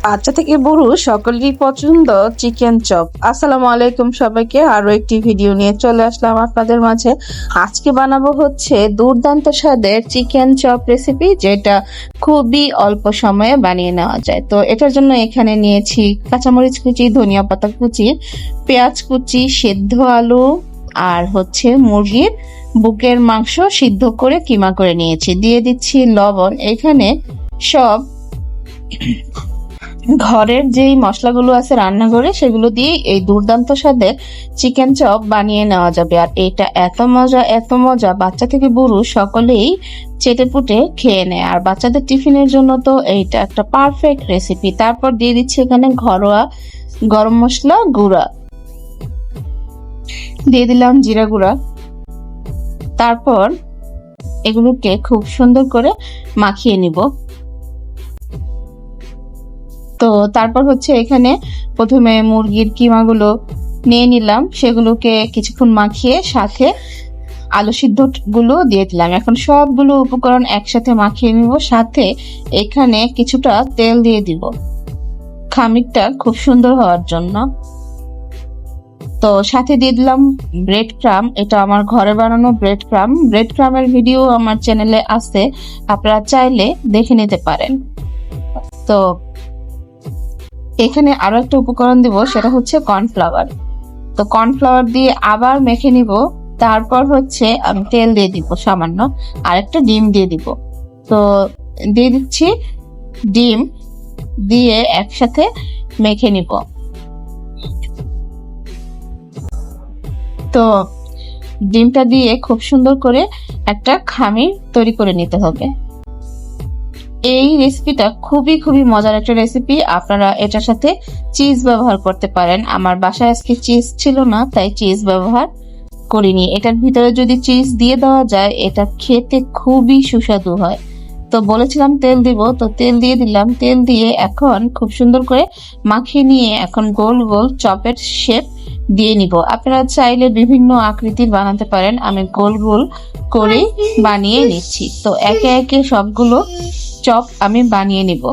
বাচ্চা থেকে বুড়ো সকলেরই পছন্দ চিকেন চপ। আসসালামু আলাইকুম সবাইকে, আরো একটি ভিডিও নিয়ে চলে আসলাম আপনাদের মাঝে। আজকে বানাবো হচ্ছে দুর্দান্ত স্বাদের চিকেন চপ রেসিপি, যেটা খুবই অল্প সময়ে বানিয়ে নেওয়া যায়। তো এটার জন্য এখানে নিয়েছি কাঁচামরিচ কুচি, ধনিয়া পাতা কুচি, পেঁয়াজ কুচি, সেদ্ধ আলু, আর হচ্ছে মুরগির বুকের মাংস সিদ্ধ করে কিমা করে নিয়েছি। দিয়ে দিচ্ছি লবণ। এখানে সব ঘরের যেই মশলাগুলো আছে রান্নাঘরে, সেগুলো দিয়ে এই দুর্দান্ত স্বাদের চিকেন চপ বানিয়ে নেওয়া যাবে। আর এটা এত মজা বাচ্চা থেকে বুড়ো সকলেই চেটেপুটে খেয়ে নেয়। আর বাচ্চাদের টিফিনের জন্য তো এইটা একটা পারফেক্ট রেসিপি। তারপর দিয়ে দিচ্ছি এখানে ঘরোয়া গরম মশলা গুঁড়া, দিয়ে দিলাম জিরা গুঁড়া। তারপর এগুলোকে খুব সুন্দর করে মাখিয়ে নিব। তো তারপর হচ্ছে এখানে প্রথমে মুরগির কিমাগুলো নিয়ে নিলাম, সেগুলোকে কিছুক্ষণ মাখিয়ে সাথে আলু সিদ্ধ গুলো দিয়ে দিলাম। এখন সবগুলো উপকরণ একসাথে মাখিয়ে নিব। সাথে এখানে কিছুটা তেল দিয়ে দিব খামিরটা খুব সুন্দর হওয়ার জন্য। তো সাথে দিয়ে দিলাম ব্রেড ক্রাম। এটা আমার ঘরে বানানো ব্রেড ক্রাম। ব্রেড ক্রামের ভিডিও আমার চ্যানেলে আছে, আপনারা চাইলে দেখে নিতে পারেন। তো এখানে আরো একটা উপকরণ দিব, সেটা হচ্ছে কর্নফ্লাওয়ার। তো কর্নফ্লাওয়ার দিয়ে আবার মেখে নিব। তারপর হচ্ছে আমি তেল দিয়ে দিব সামান্য, আর একটা ডিম দিয়ে দিব। তো দিয়ে দিচ্ছি ডিম, দিয়ে একসাথে মেখে নিব। তো ডিমটা দিয়ে খুব সুন্দর করে একটা খামির তৈরি করে নিতে হবে। এই রেসিপিটা খুবই মজার একটা রেসিপি। আপনারা এটার সাথে চিজ ব্যবহার করতে পারেন। আমার বাসায় আজকে চিজ ছিল না, তাই চিজ ব্যবহার করিনি। এটার ভিতরে যদি চিজ দিয়ে দেওয়া যায়, এটা খেতে খুবই সুস্বাদু হয়। তো বলেছিলাম তেল দিব, তো তেল দিয়ে দিলাম। তেল দিয়ে এখন খুব সুন্দর করে মাখিয়ে নিয়ে এখন গোল গোল চপের শেপ দিয়ে নিব। আপনারা চাইলে বিভিন্ন আকৃতির বানাতে পারেন, আমি গোল গোল করে বানিয়ে নিচ্ছি। তো একে একে সবগুলো চপ আমি বানিয়ে নিব।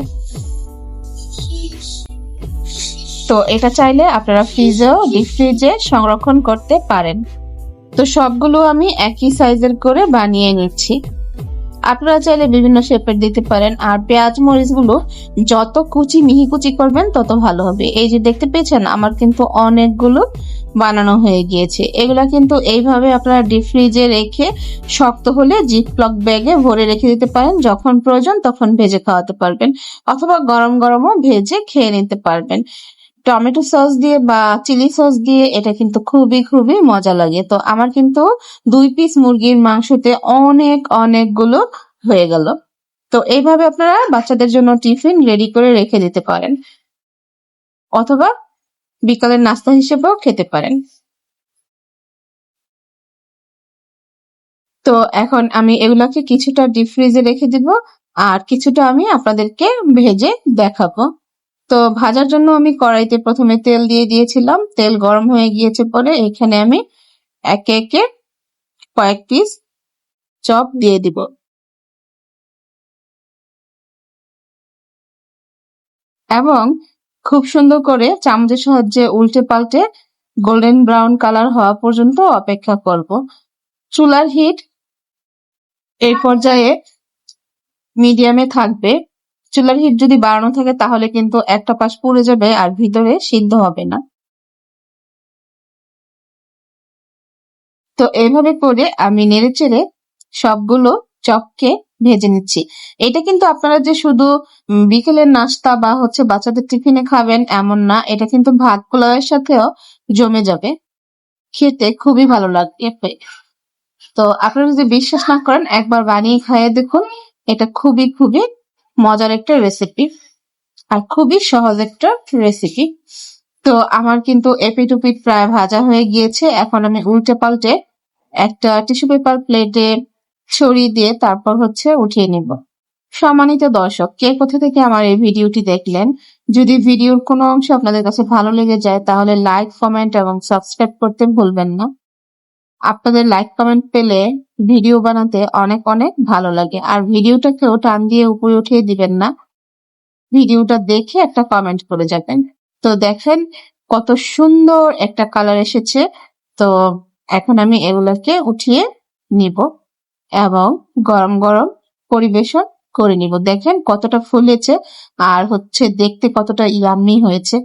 তো এটা চাইলে আপনারা ফ্রিজেও ডিপ ফ্রিজে সংরক্ষণ করতে পারেন। তো সবগুলো আমি একই সাইজের করে বানিয়ে নিচ্ছি। আপনারা চাইলে বিভিন্ন শেপের দিতে পারেন। আর পেঁয়াজ মরিচ গুলো যত মিহি কুচি করবেন তত ভালো হবে। এই যে দেখতে পেয়েছেন, আমার কিন্তু অনেকগুলো বানানো হয়ে গিয়েছে। এগুলা কিন্তু এইভাবে আপনারা ডিপ ফ্রিজে রেখে শক্ত হলে জিপলক ব্যাগে ভরে রেখে দিতে পারেন। যখন প্রয়োজন তখন ভেজে খাওয়াতে পারবেন, অথবা গরম গরমও ভেজে খেয়ে নিতে পারবেন। টমেটো সস দিয়ে বা চিলি সস দিয়ে এটা কিন্তু খুবই মজা লাগে। তো আমার কিন্তু 2 পিস মুরগির মাংসতে অনেকগুলো হয়ে গেল। তো এইভাবে আপনারা বাচ্চাদের জন্য টিফিন রেডি করে রেখে দিতে পারেন, অথবা বিকালের নাস্তা হিসেবেও খেতে পারেন। তো এখন আমি এগুলাকে কিছুটা ডিপ ফ্রিজে রেখে দিব, আর কিছুটা আমি আপনাদেরকে ভেজে দেখাবো। তো ভাজার জন্য আমি কড়াইতে প্রথমে তেল দিয়ে দিয়েছিলাম। তেল গরম হয়ে গিয়েছে পরে এখানে আমি একে একে কয়েক পিস চপ দিয়ে দিব। এবং খুব সুন্দর করে চামচের সাহায্যে উল্টে পাল্টে গোল্ডেন ব্রাউন কালার হওয়া পর্যন্ত অপেক্ষা করব। চুলার হিট এই পর্যায়ে মিডিয়ামে থাকবে। চুলার হিট যদি বাড়ানো থাকে তাহলে কিন্তু একটা পাশ পুড়ে যাবে আর ভিতরে সিদ্ধ হবে না। তো এইভাবে করে আমি নেড়েচেড়ে সবগুলো চপকে ভেজে নিচ্ছি। এটা কিন্তু আপনারা যে শুধু বিকেলের নাস্তা বা হচ্ছে বাচ্চাদের টিফিনে খাবেন এমন না, এটা কিন্তু ভাত পোলাওয়ের সাথেও জমে যাবে, খেতে খুবই ভালো লাগবে। তো আপনারা যদি বিশ্বাস না করেন, একবার বানিয়ে খাইয়ে দেখুন। এটা খুবই মজার একটা রেসিপি, আর খুবই সহজ একটা রেসিপি। তো আমার কিন্তু এপিট ওপিট প্রায় ভাজা হয়ে গিয়েছে। এখন আমি উল্টে পাল্টে একটা টিস্যু পেপার প্লেটে ছড়িয়ে দিয়ে তারপর হচ্ছে উঠিয়ে নিব। সম্মানিত দর্শক, কে কোথা থেকে আমার এই ভিডিওটি দেখলেন, যদি ভিডিওর কোনো অংশ আপনাদের কাছে ভালো লেগে যায় তাহলে লাইক, কমেন্ট এবং সাবস্ক্রাইব করতে ভুলবেন না। আপনাদের লাইক কমেন্ট পেলে ভিডিও বানাতে অনেক ভালো লাগে। আর ভিডিওটাকেও টান দিয়ে উপরে উঠিয়ে দিবেন না। ভিডিওটা দেখে একটা কমেন্ট করে যাবেন। তো দেখেন কত সুন্দর একটা কালার এসেছে। তো এখন আমি এগুলোকে উঠিয়ে নিব এবং গরম গরম পরিবেশন করে নিব। দেখেন কতটা ফুলেছে আর হচ্ছে দেখতে কতটা ইয়াম্মি হয়েছে।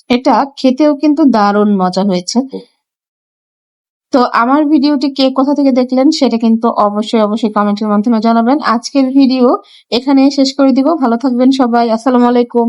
এটা খেতেও কিন্তু দারুণ মজা হয়েছে। তো আমার ভিডিওটি কে কোথা থেকে দেখলেন সেটা কিন্তু অবশ্যই কমেন্টের মাধ্যমে জানাবেন। আজকের ভিডিও এখানে শেষ করে দিব। ভালো থাকবেন সবাই। আসসালামু আলাইকুম।